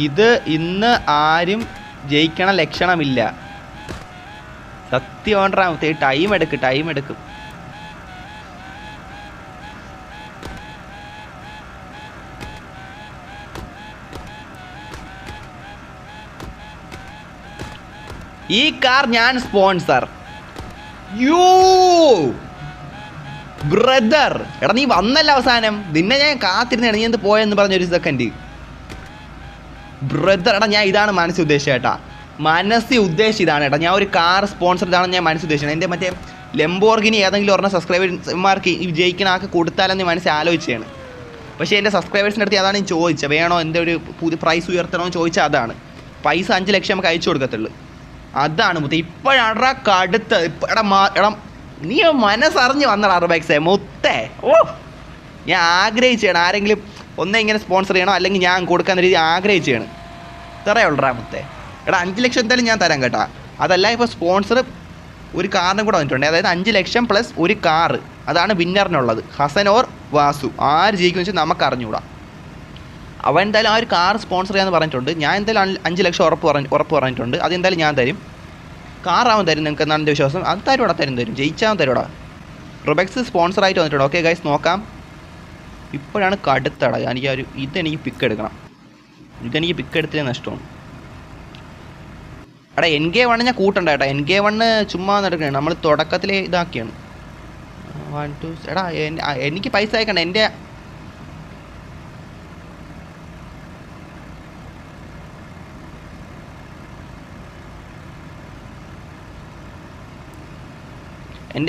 ഇത് ഇന്ന് ആരും ജയിക്കണ ലക്ഷണമില്ല. സത്യം വേണ്ടാമത്തെ ടൈം എടുക്കും. ഈ കാർ ഞാൻ സ്പോൺസർ. യോ ബ്രദർ, എടാ നീ വന്നല്ല അവസാനം. നിന്നെ ഞാൻ കാത്തിരുന്നാണ്, നീ എന്ത് പോയെന്ന് പറഞ്ഞൊരു സെക്കൻഡ്. ബ്രദർ, എടാ ഞാൻ ഇതാണ് മനസ്സിൽ ഉദ്ദേശിച്ചത് കേട്ടാ. ഇതാണ് കേട്ടോ. ഞാൻ ഒരു കാർ സ്പോൺസർ ഇതാണ് ഞാൻ മനസ്സിൽ ഉദ്ദേശിച്ചത്. എൻ്റെ മറ്റേ ലംബോർഗിനി ഏതെങ്കിലും ഒരെണ്ണം സബ്സ്ക്രൈബർമാർക്ക് ജയിക്കണ ആൾക്ക് കൊടുത്താലെന്ന് മനസ്സിൽ ആലോചിച്ചാണ്. പക്ഷേ എൻ്റെ സബ്സ്ക്രൈബേഴ്സിൻ്റെ അടുത്ത് അതാണ് ഞാൻ ചോദിച്ചത്. വേണോ എൻ്റെ ഒരു പുതിയ പ്രൈസ് ഉയർത്തണമെന്ന് ചോദിച്ചാൽ അതാണ്. പൈസ 5 ലക്ഷം നമുക്ക് അയച്ചു കൊടുക്കത്തുള്ളൂ. അതാണ് മുത്തേ. ഇപ്പോഴാണ് കടുത്ത്. എടാ നീ മനസ്സറിഞ്ഞ് വന്നടാ റുബെക്സേ മുത്തേ. ഓ ഞാൻ ആഗ്രഹിച്ചാണ് ആരെങ്കിലും ഒന്നേ ഇങ്ങനെ സ്പോൺസർ ചെയ്യണം, അല്ലെങ്കിൽ ഞാൻ കൊടുക്കാന്ന രീതി ആഗ്രഹിച്ചാണ്. ഇത്രയേ ഉള്ളടാ മുത്തേ. എടാ 5 ലക്ഷം എന്തായാലും ഞാൻ തരാം കേട്ടാ. അതല്ല ഇപ്പോൾ സ്പോൺസർ ഒരു കാറിനും കൂടെ വന്നിട്ടുണ്ട്. അതായത് 5 ലക്ഷം പ്ലസ് ഒരു കാറ്. അതാണ് വിന്നറിനുള്ളത്. ഹസൻ ഓർ വാസു ആര് ജയിക്കുമെന്ന് വെച്ചാൽ നമുക്ക് അറിഞ്ഞുകൂടാ. അവൻ എന്തായാലും ആ ഒരു കാർ സ്പോൺസർ ചെയ്യാമെന്ന് പറഞ്ഞിട്ടുണ്ട്. ഞാൻ എന്തായാലും 5 ലക്ഷം ഉറപ്പ് പറഞ്ഞിട്ടുണ്ട്. അതെന്തായാലും ഞാൻ തരും. കാറാവൻ തരും. നിങ്ങൾക്ക് എന്നാണ് എൻ്റെ വിശ്വാസം. അത് തരും. ജയിച്ചാൽ തരുവാടാ. റുബെക്സ് സ്പോൺസറായിട്ട് വന്നിട്ടുണ്ട്. ഓക്കെ ഗൈസ്, നോക്കാം. ഇപ്പോഴാണ് കടുത്തട. ഇതെനിക്ക് പിക്ക് എടുക്കണം. ഇതെനിക്ക് പിക്ക് എടുത്തേ നഷ്ടമാണ്. എടാ NK1 ഞാൻ കൂട്ടണ്ട കേട്ടോ. NK1 ചുമ്മാ നടക്കുകയാണ്. നമ്മൾ തുടക്കത്തിൽ ഇതാക്കിയാണ്. 1 2 എടാ എനിക്ക് പൈസ അയക്കണ്ട. എൻ്റെ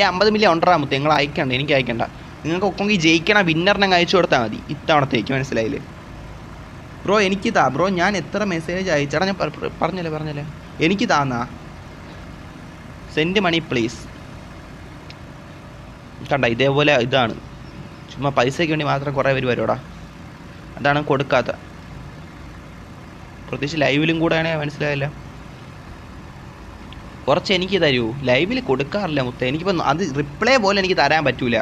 50 മില്യൺ ഉണ്ടറാമത്തെ നിങ്ങൾ അയക്കണ്ട. എനിക്ക് അയക്കണ്ട. നിങ്ങൾക്ക് ഒക്കെ ജയിക്കണ വിന്നറിനെ അയച്ചു കൊടുത്താൽ മതി ഇത്തവണത്തേക്ക്. മനസ്സിലായില്ലേ ബ്രോ? എനിക്ക് താ ബ്രോ. ഞാൻ എത്ര മെസ്സേജ് അയച്ചടാ. ഞാൻ പറഞ്ഞല്ലേ എനിക്ക് താന്നാ. Send money please. കണ്ട ഇതേപോലെ ഇതാണ്. ചുമ്മാ പൈസയ്ക്ക് വേണ്ടി മാത്രം കുറേ പേര് വരുവാടാ. അതാണ് കൊടുക്കാത്ത. പ്രത്യേകിച്ച് ലൈവിലും കൂടെയാണേ. മനസ്സിലായില്ല. കുറച്ച് എനിക്ക് തരൂ. ലൈവിൽ കൊടുക്കാറില്ല മുത്തേ. എനിക്കിപ്പോൾ അത് റിപ്ലൈ പോലെ എനിക്ക് തരാൻ പറ്റൂല.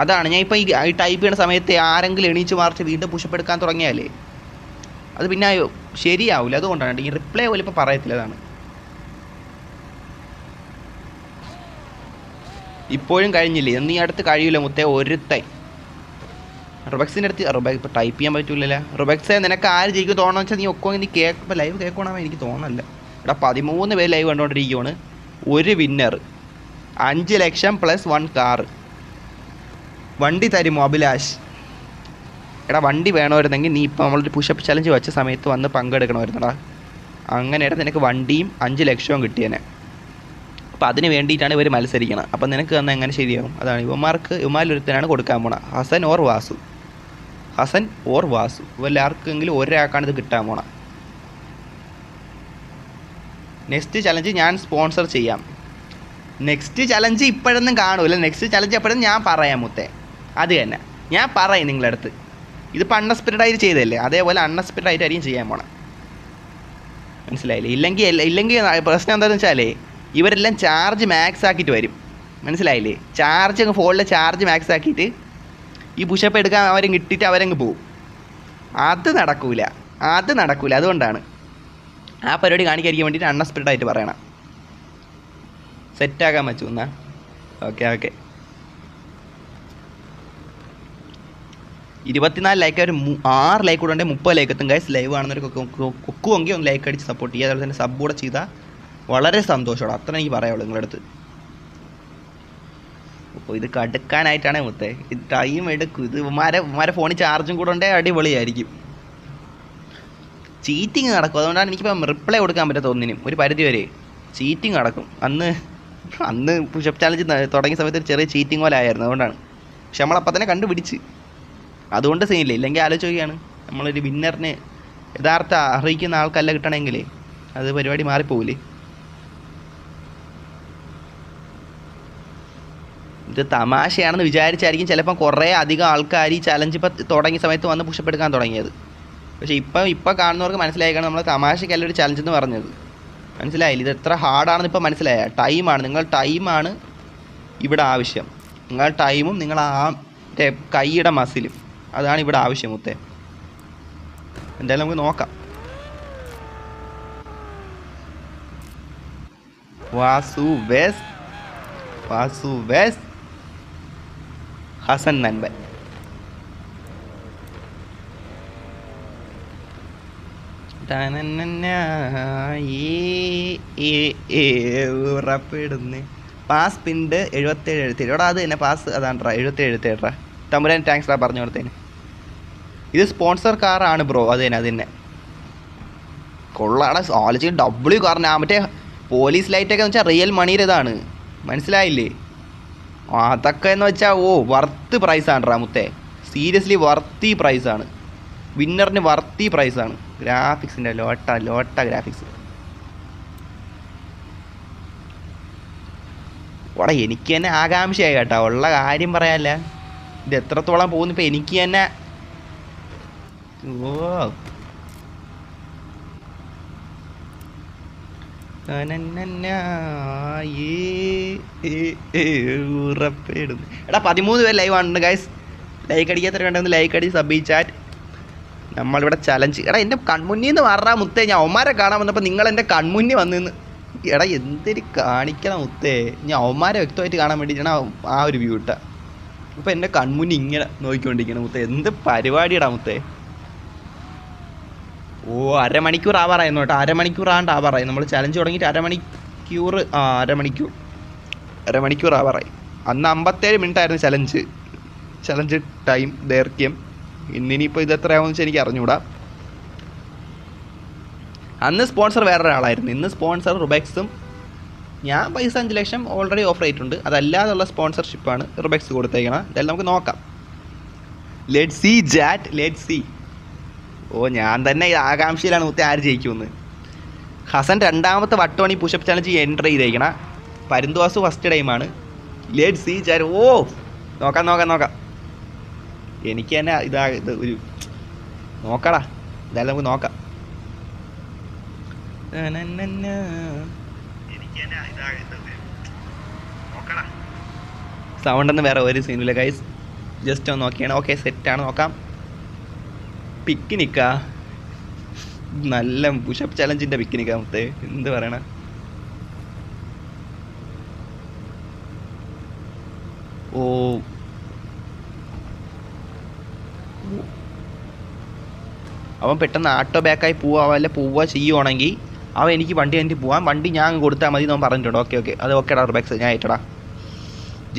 അതാണ് ഞാൻ ഇപ്പോൾ ഈ ടൈപ്പ് ചെയ്യുന്ന സമയത്ത് ആരെങ്കിലും എണീച്ച് മാർച്ച് വീണ്ടും പുഷപ്പ് എടുക്കാൻ തുടങ്ങിയാലേ അത് പിന്നെ ശരിയാവില്ല. അതുകൊണ്ടാണ് ഈ റിപ്ലൈ പോലെ ഇപ്പോൾ പറയത്തില്ല. അതാണ് ഇപ്പോഴും കഴിഞ്ഞില്ലേ. എന്നീ അടുത്ത് കഴിയില്ല മുത്തേ. ഒരുത്തൻ റുബെക്സിൻ്റെ അടുത്ത് ഇപ്പോൾ ടൈപ്പ് ചെയ്യാൻ പറ്റൂലല്ലോ. റുബെക്സേ നിനക്ക് ആര് ജയിക്കും തോന്നണമെന്ന് വെച്ചാൽ നീ ഒക്കെ നീ ഇപ്പോൾ ലൈവ് കേൾക്കണമെന്ന് എനിക്ക് തോന്നല്ല. എടാ 13 പേര് ലൈവ് കണ്ടുകൊണ്ടിരിക്കുകയാണ്. ഒരു വിന്നർ 5 ലക്ഷം പ്ലസ് 1 കാറ്. വണ്ടി തരുമോ അഭിലാഷ്? എടാ വണ്ടി വേണമായിരുന്നെങ്കിൽ നീ ഇപ്പോൾ നമ്മളൊരു പുഷപ്പ് ചലഞ്ച് വെച്ച സമയത്ത് വന്ന് പങ്കെടുക്കണമായിരുന്നടാ. അങ്ങനെയാണ് നിനക്ക് വണ്ടിയും 5 ലക്ഷവും കിട്ടിയേനെ. അപ്പോൾ അതിന് വേണ്ടിയിട്ടാണ് ഇവർ മത്സരിക്കണം. അപ്പം നിനക്ക് തന്നെ എങ്ങനെ ശരിയാവും? അതാണ് ഇവന്മാരിലൊരുത്തനാണ് കൊടുക്കാൻ പോണ. ഹസൻ ഓർ വാസു എല്ലാവർക്കെങ്കിലും ഒരാൾക്കാണ് ഇത് കിട്ടാൻ പോണ. നെക്സ്റ്റ് ചലഞ്ച് ഞാൻ സ്പോൺസർ ചെയ്യാം. നെക്സ്റ്റ് ചലഞ്ച് ഇപ്പോഴൊന്നും കാണൂല. നെക്സ്റ്റ് ചലഞ്ച് എപ്പോഴും ഞാൻ പറയാം മുത്തേ. അത് തന്നെ ഞാൻ പറയും നിങ്ങളുടെ അടുത്ത്. ഇതിപ്പോൾ അൺഎക്സ്പെക്റ്റഡ് ചെയ്തതല്ലേ, അതേപോലെ അൺഎക്സ്പെക്റ്റഡ് ആയിട്ടായിരിക്കും ചെയ്യാൻ പോണം. മനസ്സിലായില്ലേ? ഇല്ലെങ്കിൽ പ്രശ്നം എന്താണെന്ന് വെച്ചാലേ ഇവരെല്ലാം ചാർജ് മാക്സ് ആക്കിയിട്ട് വരും. മനസ്സിലായില്ലേ? ഫോണിലെ ചാർജ് മാക്സ് ആക്കിയിട്ട് ഈ പുഷപ്പ് എടുക്കാൻ അവരും കിട്ടിയിട്ട് അവരങ്ങ് പോവും. അത് നടക്കൂല. അതുകൊണ്ടാണ് ആ പരിപാടി കാണിക്കാതിരിക്കാൻ വേണ്ടിയിട്ട് അൺഎക്സ്പെക്റ്റഡ് ആയിട്ട് പറയണം. സെറ്റാക്കാൻ പറ്റൂ എന്നാ. ഓക്കെ 24 ലൈക്ക് ഒരു 6 ലൈക്ക് കൂടെ ഉണ്ടെങ്കിൽ 30 ലൈക്ക് എത്തും ഗൈസ്. ലൈവ് കാണുന്നൊരു കൊക്കുവെങ്കിൽ ഒന്ന് ലൈക്ക് അടിച്ച് സപ്പോർട്ട് ചെയ്യുക. അതുപോലെ തന്നെ സബ് കൂടെ ചെയ്താൽ വളരെ സന്തോഷമാണ്. അത്ര എനിക്ക് പറയാനുള്ളൂ നിങ്ങളുടെ അടുത്ത്. അപ്പോൾ ഇത് കടുക്കാനായിട്ടാണ് മുത്തേ. ഇത് ടൈം എടുക്കും. ഇത് ഉമ്മാരെ ഫോണിൽ ചാർജും കൂടെ ഉണ്ടെങ്കിൽ അടിപൊളിയായിരിക്കും. ചീറ്റിങ് നടക്കും. അതുകൊണ്ടാണ് എനിക്കിപ്പം റിപ്ലൈ കൊടുക്കാൻ പറ്റാത്ത ഒന്നിനും. ഒരു പരിധി വരെ ചീറ്റിങ് നടക്കും. അന്ന് പുഷപ്പ് ചാലഞ്ച് തുടങ്ങിയ സമയത്ത് ഒരു ചെറിയ ചീറ്റിങ് പോലെ ആയിരുന്നു. അതുകൊണ്ടാണ്. പക്ഷെ നമ്മളപ്പം തന്നെ കണ്ടുപിടിച്ച്. അതുകൊണ്ട് സീനില്ല. ഇല്ലെങ്കിൽ ആലോചിക്കുകയാണ് നമ്മളൊരു വിന്നറിന് യഥാർത്ഥ അറിയിക്കുന്ന ആൾക്കല്ല കിട്ടണമെങ്കിലേ അത് പരിപാടി മാറിപ്പോവില്ലേ. ഇത് തമാശയാണെന്ന് വിചാരിച്ചായിരിക്കും ചിലപ്പം കുറേ അധികം ആൾക്കാർ ഈ ചലഞ്ച് ഇപ്പം തുടങ്ങിയ സമയത്ത് വന്ന് പുഷപ്പ് എടുക്കാൻ തുടങ്ങിയത്. പക്ഷേ ഇപ്പം കാണുന്നവർക്ക് മനസ്സിലായിക്കാണ് നമ്മൾ തമാശയ്ക്കല്ല ഒരു ചലഞ്ച് എന്ന് പറഞ്ഞത്. മനസ്സിലായില്ല? ഇത് എത്ര ഹാർഡാണെന്ന് ഇപ്പം മനസ്സിലായ. ടൈമാണ് ഇവിടെ ആവശ്യം. നിങ്ങളുടെ ടൈമും നിങ്ങൾ ആ കൈയുടെ മസിലും അതാണ് ഇവിടെ ആവശ്യം മുത്തേ. എന്തായാലും നമുക്ക് നോക്കാം. വാസു വെസ്റ്റ്, വാസു വെസ്റ്റ്, ഹസൻ നൻപൻ. ഉറപ്പിടുന്നേ. പാസ് പിണ്ട് 77 എടാ അത് തന്നെ പാസ് അതാണ്ട്രാ 77 തമ്പുരാൻ താങ്ക്സ് ഡാ പറഞ്ഞു കൊടുത്തേന്. ഇത് സ്പോൺസർ കാറാണ് ബ്രോ. അത് തന്നെ കൊള്ളാടെ ആലോചിച്ച് ഡബ്ല്യു കാറിന് ആ മറ്റേ പോലീസ് ലൈറ്റൊക്കെ എന്ന് വെച്ചാൽ റിയൽ മണിയുടെ ഇതാണ്, മനസ്സിലായില്ലേ? അതൊക്കെ എന്ന് വെച്ചാൽ വർത്ത് പ്രൈസാണ് മുത്തേ, സീരിയസ്ലി വർത്തി പ്രൈസാണ്, വിന്നറിന് വർത്തി പ്രൈസാണ്. ഗ്രാഫിക്സിൻ്റെ ലോട്ട ഗ്രാഫിക്സ്. ഓടെ എനിക്ക് തന്നെ ആകാംക്ഷയായി കേട്ടോ, ഉള്ള കാര്യം പറയാല്ല. ഇത് എത്രത്തോളം പോകുന്നു ഇപ്പം എനിക്ക് തന്നെ. ഉറപ്പിടുന്നു. എടാ 13 പേര് ലൈവ് ആണ് ഗൈസ്. ലൈക്ക് അടിക്കാത്ത വേണ്ടെന്ന് ലൈക്ക് അടി, സബ് ചാറ്റ്. നമ്മളിവിടെ ചലഞ്ച്. എടാ എൻ്റെ കൺമുന്നിൽ നിന്ന് മാറാ മുത്തേ. ഞാൻ അവന്മാരെ കാണാൻ വന്നപ്പോൾ നിങ്ങൾ എൻ്റെ കൺമുന്നിൽ വന്നിന്ന്. എടാ എന്തൊരു കാണിക്കണം മുത്തേ. ഞാൻ അവന്മാരെ വ്യക്തമായിട്ട് കാണാൻ വേണ്ടിയിട്ടാണ് ആ ഒരു വ്യൂ ഇട്ട. ഇപ്പം എൻ്റെ കൺമുന്നിൽ ഇങ്ങനെ നോക്കിക്കൊണ്ടിരിക്കണം മുത്തേ. എന്ത് പരിപാടിയടാ മുത്തേ. അരമണിക്കൂർ ആവാറായിരുന്നു കേട്ടോ. അരമണിക്കൂറാണ്ട് ആവാറായി. നമ്മൾ ചലഞ്ച് തുടങ്ങിയിട്ട് അരമണിക്കൂർ ആവാറായി. അന്ന് 57 മിനിറ്റ് ആയിരുന്നു ചലഞ്ച് ടൈം ദൈർഘ്യം. ഇന്നിനിപ്പോൾ ഇത് എത്രയാവുമെന്ന് വെച്ചാൽ എനിക്ക് അറിഞ്ഞുകൂടാ. അന്ന് സ്പോൺസർ വേറൊരാളായിരുന്നു. ഇന്ന് സ്പോൺസർ റുബെക്സും. ഞാൻ പൈസ 5 ലക്ഷം ഓൾറെഡി ഓഫർ ആയിട്ടുണ്ട്. അതല്ലാതുള്ള സ്പോൺസർഷിപ്പാണ് റുബെക്സ് കൊടുത്തേക്കണം. എന്തായാലും നമുക്ക് നോക്കാം. ലെറ്റ് സി ജാറ്റ്, ലെറ്റ് സി. ഞാൻ തന്നെ ആകാംക്ഷയിലാണ് മുത്തേ ആര് ജയിക്കുമെന്ന്. ഹസൻ 2ാമത്തെ വട്ടമാണ് ഈ പുഷപ്പ് ചലഞ്ച് എൻട്രി ചെയ്തേക്കണം. പരുന്തുവാസു ഫസ്റ്റ് ടൈമാണ്. ലെറ്റ് സി ജാറ്റ്. നോക്കാം. എനിക്ക് തന്നെ ഇത് ഒരു നോക്കടാ. എന്തായാലും നമുക്ക് നോക്കാം. സൗണ്ടൊന്നും വേറെ ഒരു സീനില്ല ഗൈസ്. ജസ്റ്റ് ഒന്ന് നോക്കിയാണ്. ഓക്കെ സെറ്റാണ്. നോക്കാം. പിക്നിക്കാ, നല്ല പുഷപ്പ് ചലഞ്ചിൻ്റെ പിക്നിക്കാ മുത്തേ. എന്ത് പറയണ. അവൻ പെട്ടെന്ന് ആട്ടോ ബാക്കായി പോവുക ചെയ്യുവാണെങ്കിൽ അവൻ എനിക്ക് വണ്ടി പോവാൻ, വണ്ടി ഞാൻ കൊടുത്താൽ മതി എന്ന് അവൻ പറഞ്ഞിട്ടുണ്ട്. ഓക്കെ അത് ഓക്കേടാ റുബെക്സ്, ഞാൻ ഏറ്റടാ.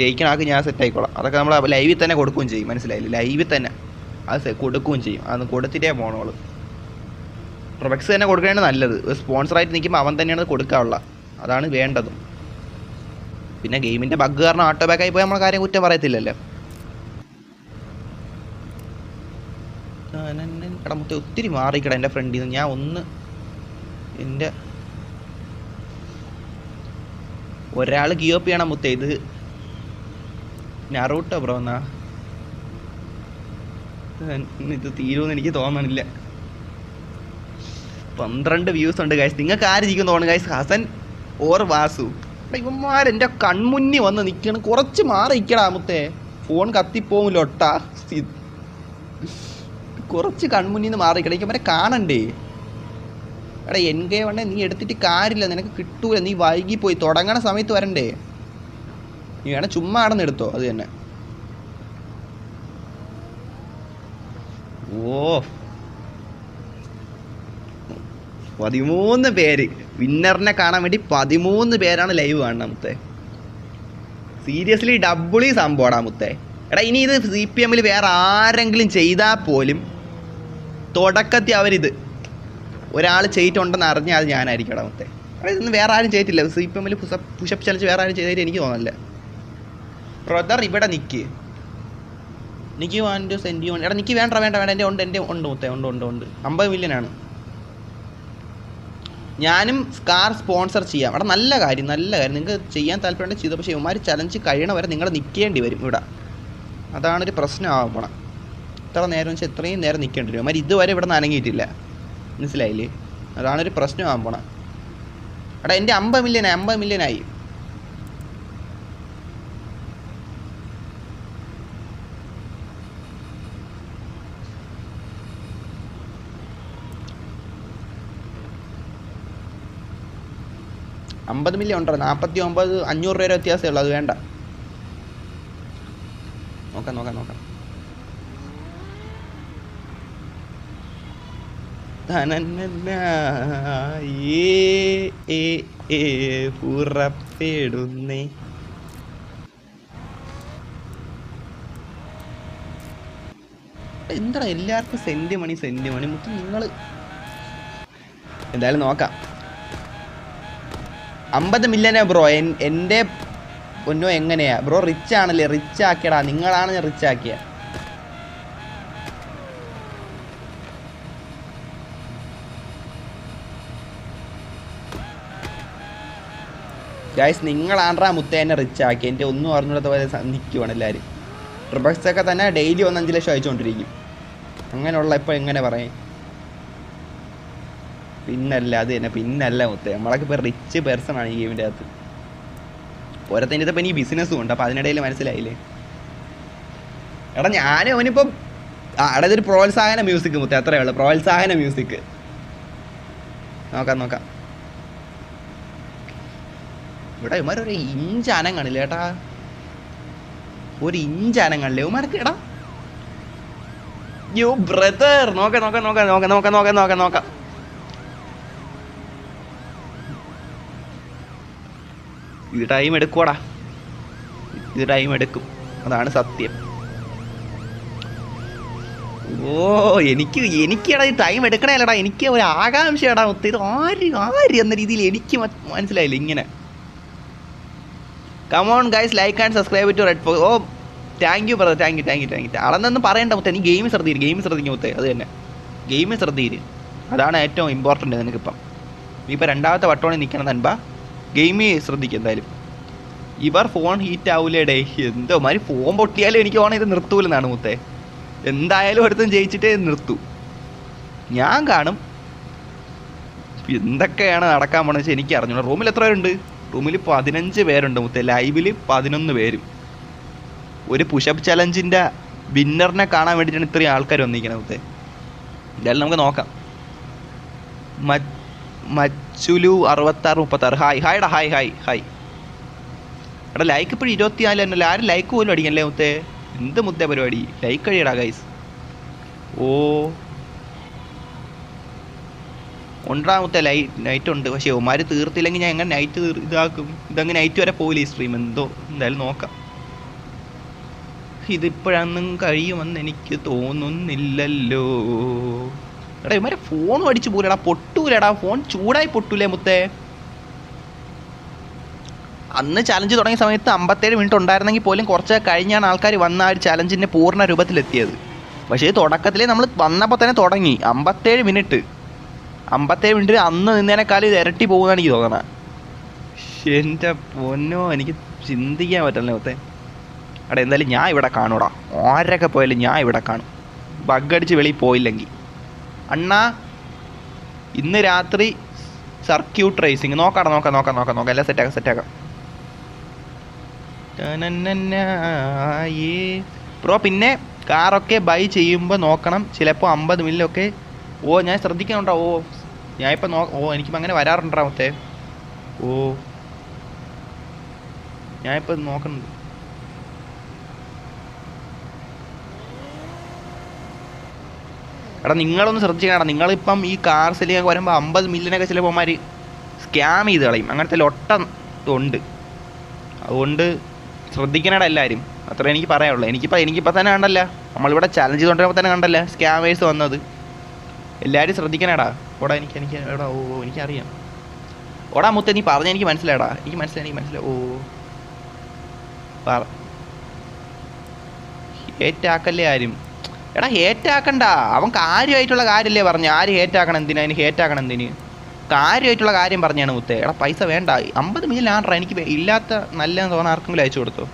ജയിക്കണ ആൾക്ക് ഞാൻ സെറ്റ് ആയിക്കോളാം. അതൊക്കെ നമ്മൾ ലൈവിൽ തന്നെ കൊടുക്കുകയും ചെയ്യും, മനസ്സിലായില്ലേ? ലൈവിൽ തന്നെ അത് കൊടുക്കുകയും ചെയ്യും. അത് കൊടുത്തിട്ടേ പോണോള്. റുബെക്സ് തന്നെ കൊടുക്കുകയാണ് നല്ലത്. സ്പോൺസറായിട്ട് നിൽക്കുമ്പോൾ അവൻ തന്നെയാണ് കൊടുക്കാനുള്ള. അതാണ് വേണ്ടതും. പിന്നെ ഗെയിമിൻ്റെ ബഗ് കാരണം ആട്ടോ ബാക്കായി പോയി നമ്മൾ കാര്യം കുറ്റം പറയത്തില്ലല്ലോ. എടാ മുത്തേ ഒത്തിരി മാറിക്കടാ എൻ്റെ ഫ്രണ്ടിൽ നിന്ന്. ഞാൻ ഒന്ന് എൻ്റെ ഒരാൾ ഗിയോപ്പ് ചെയ്യണം മുത്തേ. ഇത് നറൂട്ടോ ബ്രോ എന്നാ. ഇത് തീരുമെന്ന് എനിക്ക് തോന്നണില്ല. 12 വ്യൂസ് ഉണ്ട് ഗൈസ്. നിങ്ങൾക്ക് ആര് ജയിക്കും തോന്നുന്നു ഗൈസ്? ഹസൻ ഓർ വാസു? ഇവന്മാരെൻ്റെ കൺമുന്നിൽ വന്ന് നിൽക്കണം. കുറച്ച് മാറി നിൽക്കടാ മുത്തേ. ഫോൺ കത്തിപ്പോവില്ല ഒട്ടാ. കുറച്ച് കൺമുന്നിൽ നിന്ന് മാറി നിൽക്കണം. എനിക്ക് കാണണ്ടേ. എടാ NK1 നീ എടുത്തിട്ട് കാര്യമില്ല, നിനക്ക് കിട്ടൂല. നീ വൈകിപ്പോയി. തുടങ്ങണ സമയത്ത് വരണ്ടേ. നീ വേണം ചുമ്മാ ആടെന്ന് എടുത്തോ. അത് തന്നെ. 13 പേര് വിന്നറിനെ കാണാൻ വേണ്ടി 13 പേരാണ് ലൈവ് കാണണം മുത്തേ. സീരിയസ്ലി ഡബിളി സംഭവമാണ് മുത്തേ. എടാ ഇനി ഇത് CPM വേറെ ആരെങ്കിലും ചെയ്താൽ പോലും തുടക്കത്തിൽ അവരിത് ഒരാൾ ചെയ്തിട്ടുണ്ടെന്ന് അറിഞ്ഞാൽ അത് ഞാനായിരിക്കും. എടാ മുത്തേ, എടാ ഇതൊന്നും വേറെ ആരും ചെയ്തിട്ടില്ല. CPM പുഷപ്പ് ചലഞ്ച് വേറെ ആരും ചെയ്തിട്ട് എനിക്ക് തോന്നില്ല. ബ്രദർ ഇവിടെ നിക്ക് വാണ്ട് സെൻഡ് യു. എടാ നിക്ക് വേണ്ട എൻ്റെ ഉണ്ട് മുത്തേ. ഉണ്ട് 50 മില്യനാണ്. ഞാനും സ്കാർ സ്പോൺസർ ചെയ്യാം. എടാ നല്ല കാര്യം. നിങ്ങൾക്ക് ചെയ്യാൻ താല്പര്യം ചെയ്തു. പക്ഷേ ഇവന്മാർ ചലഞ്ച് കഴിയണ വരെ നിങ്ങൾ നിൽക്കേണ്ടി വരും ഇവിടെ. അതാണൊരു പ്രശ്നമാവണം. ഇത്ര നേരം വെച്ചാൽ എത്രയും നേരം നിൽക്കേണ്ടി വരും. ഇവന്മാർ ഇതുവരെ ഇവിടെ നിന്ന് അനങ്ങിയിട്ടില്ല, മനസ്സിലായില്ലേ? അതാണൊരു പ്രശ്നമാവണം. എടാ എൻ്റെ 50 മില്യനായി. 50 മില്യൺ ഉണ്ടോ? 49,500 രൂപ വ്യത്യാസമേ ഉള്ളൂ. അത് വേണ്ട. നോക്കാം. പുറപ്പെടുന്നേ. എന്താ എല്ലാവർക്കും സെന്റ് മണി മുത്ത്. നിങ്ങൾ എന്തായാലും നോക്കാം. 50 മില്യനാ ബ്രോ. എൻ്റെ പൊന്നോ എങ്ങനെയാ ബ്രോ? റിച്ച് ആണല്ലേ? റിച്ച് ആക്കിയടാ, നിങ്ങളാണ് ഞാൻ റിച്ച് ആക്കിയ. ഗൈസ് നിങ്ങളാണ്ടാ മുത്തേ എന്നെ റിച്ച് ആക്കി. എൻ്റെ ഒന്നും അറിഞ്ഞിടത്ത പോലെ നിൽക്കുവാണ് എല്ലാവരും. റിബക്സൊക്കെ തന്നെ ഡെയിലി 5 ലക്ഷം അയച്ചുകൊണ്ടിരിക്കും. അങ്ങനെയുള്ള ഇപ്പോൾ എങ്ങനെ പറയും? പിന്നല്ല അത് തന്നെ, പിന്നല്ല മുത്തേ. നമ്മളൊക്കെ ഇപ്പോൾ റിച്ച് പേഴ്സൺ ആണ് ഈ ഗെയിമിൻ്റെ അകത്ത്. ഓരോത്തിൻ്റെ ഇപ്പം എനിക്ക് ബിസിനസ്സും ഉണ്ട്. അപ്പോൾ അതിനിടയിൽ മനസ്സിലായില്ലേ? എടാ ഞാനും അവനിപ്പം അവിടെ ഇതൊരു പ്രോത്സാഹന മ്യൂസിക് മുത്തേ, അത്രയേ ഉള്ളൂ. പ്രോത്സാഹന മ്യൂസിക്. നോക്കാം. ഇവിടെ ഇവന്മാരൊരു ഇഞ്ച് അനം കാണില്ല ഏട്ടാ. ഒരു ഇഞ്ച് അനം കാണില്ല ഇവന്മാർക്ക്. എടാ യോ ബ്രദർ, നോക്കാം. ഇത് ടൈം എടുക്കുവാടാ. ഇത് ടൈം എടുക്കും, അതാണ് സത്യം. ഓ എനിക്കടാ ഈ ടൈം എടുക്കണേലടാ. എനിക്ക് ഒരു ആകാംക്ഷയടാ മുത്ത്. ഇത് ആര് എന്ന രീതിയിൽ എനിക്ക് മനസ്സിലായില്ല. ഇങ്ങനെ come on guys, like and subscribe to red fox. Oh thank you brother, thank you. അളന്നൊന്നും പറയണ്ട മുത്തേ. നീ ഗെയിം ശ്രദ്ധിക്കും മുത്തേ. അത് തന്നെ, ഗെയിം ശ്രദ്ധിക്കും. അതാണ് ഏറ്റവും ഇമ്പോർട്ടൻറ്റ് നിനക്കിപ്പം. നീ ഇപ്പോൾ രണ്ടാമത്തെ വട്ടോണി നിൽക്കണം നൻപ. ഗെയിമ് ശ്രദ്ധിക്കും എന്തായാലും. ഇവർ ഫോൺ ഹീറ്റ് ആവൂലേ ഡേ? എന്തോ മാതിരി ഫോൺ പൊട്ടിയാലും എനിക്ക് ഓണം ഇത് നിർത്തൂലെന്നാണ് മുത്തേ. എന്തായാലും ഒരുത്തും ജയിച്ചിട്ടേ നിർത്തൂ. ഞാൻ കാണും എന്തൊക്കെയാണ് നടക്കാൻ പോണെന്ന് വെച്ചാൽ എനിക്ക് അറിഞ്ഞു. റൂമിൽ എത്ര പേരുണ്ട്? റൂമിൽ 15 പേരുണ്ട് മുത്തേ. ലൈവിൽ 11 പേരും. ഒരു പുഷപ്പ് ചലഞ്ചിൻ്റെ വിന്നറിനെ കാണാൻ വേണ്ടിയിട്ടാണ് ഇത്രയും ആൾക്കാർ വന്നിരിക്കുന്നത് മുത്തേ. എന്തായാലും നമുക്ക് നോക്കാം. മച്ചുലു 6636. ഹായ്ടാ. ഹായ്. എടാ ലൈക്ക് ഇപ്പോഴും 24 തന്നെയല്ലേ? ആരും ലൈക്ക് പോലും അടിക്കല്ലേ മുത്തേ? എന്ത് മുത്തേ പരിപാടി? Like അടിയടാ guys. ഓ ഉണ്ടാ മുത്തേ. നൈറ്റ് ഉണ്ട്, പക്ഷേ ഒമാര് തീർത്തില്ലെങ്കിൽ ഞാൻ എങ്ങനെ നൈറ്റ് ഇതാക്കും? ഇതങ്ങനെ നൈറ്റ് വരെ പോയില്ല ഈ സ്ട്രീം. എന്തായാലും നോക്കാം. ഇതിപ്പോഴൊന്നും കഴിയുമെന്ന് എനിക്ക് തോന്നുന്നില്ലല്ലോ. എടാ ഇവന്മാരെ ഫോണും അടിച്ചു പോലെടാ. പൊട്ടൂലടാ ഫോൺ. ചൂടായി പൊട്ടൂലേ മുത്തേ? അന്ന് ചലഞ്ച് തുടങ്ങിയ സമയത്ത് 57 മിനിറ്റ് ഉണ്ടായിരുന്നെങ്കിൽ പോലും കുറച്ച് കഴിഞ്ഞാണ് ആൾക്കാർ വന്ന ആ ഒരു ചലഞ്ചിൻ്റെ പൂർണ്ണ രൂപത്തിലെത്തിയത്. പക്ഷേ തുടക്കത്തിലേ നമ്മൾ വന്നപ്പോൾ തന്നെ തുടങ്ങി. 57 മിനിറ്റ് അന്ന് നിന്നേനേക്കാളും ഇത് ഇരട്ടി പോകുന്നതാണ് എനിക്ക് തോന്നണത്. എൻ്റെ പൊന്നോ, എനിക്ക് ചിന്തിക്കാൻ പറ്റല്ലേ മുത്തേ. അവിടെ എന്തായാലും ഞാൻ ഇവിടെ കാണൂടാ. ആരൊക്കെ പോയാലും ഞാൻ ഇവിടെ കാണും. ബഗ്ഗടിച്ച് വെളിയിൽ പോയില്ലെങ്കിൽ. അണ്ണാ ഇന്ന് രാത്രി സർക്യൂട്ട് റേസിങ് നോക്കാം. എല്ലാം സെറ്റാക്കാം. ബ്രോ പിന്നെ കാറൊക്കെ ബൈ ചെയ്യുമ്പോൾ നോക്കണം. ചിലപ്പോൾ 50 മില്യനൊക്കെ. ഓ ഞാൻ ശ്രദ്ധിക്കുന്നുണ്ടോ? ഓ ഞാനിപ്പോൾ എനിക്കിപ്പോൾ അങ്ങനെ വരാറുണ്ടാ മുത്തേ. ഓ ഞാനിപ്പോൾ നോക്കുന്നുണ്ട്. എടാ നിങ്ങളൊന്ന് ശ്രദ്ധിക്കണം. നിങ്ങളിപ്പം ഈ കാർസിലേക്ക് വരുമ്പോൾ 50 മില്യനൊക്കെ ചിലപ്പോൾ അവന്മാർ സ്കാം ചെയ്ത് കളയും. അങ്ങനത്തെ ലൊട്ടം ഉണ്ട്. അതുകൊണ്ട് ശ്രദ്ധിക്കണടാ എല്ലാവരും. അത്ര എനിക്ക് പറയാനുള്ളൂ. എനിക്കിപ്പോൾ തന്നെ കണ്ടല്ല, നമ്മളിവിടെ ചലഞ്ച് ചെയ്തുകൊണ്ടിരുമ്പോൾ തന്നെ കണ്ടല്ല സ്കാമേഴ്സ് വന്നത്. എല്ലാവരും ശ്രദ്ധിക്കണേടാ. ഓടാ എനിക്ക് എടാ. ഓ എനിക്കറിയാം. ഓടാ മുത്തേ, നീ പറഞ്ഞ എനിക്ക് മനസ്സിലായടാ. എനിക്ക് മനസ്സിലായി. ഓ പറ. ഹേറ്റാക്കല്ലേ ആരും. എടാ ഹേറ്റാക്കണ്ട. അവൻ കാര്യമായിട്ടുള്ള കാര്യമല്ലേ പറഞ്ഞു. ആര് ഹേറ്റാക്കണം? അതിന് ഹേറ്റാക്കണം എന്തിന്? കാര്യമായിട്ടുള്ള കാര്യം പറഞ്ഞാണ് മുത്തേ. എടാ പൈസ വേണ്ട. 50 മില്യൺ ആണ്ട്രാ. എനിക്ക് ഇല്ലാത്ത നല്ലതെന്ന് തോന്നാൻ ആർക്കെങ്കിലും അയച്ചു കൊടുത്തോ?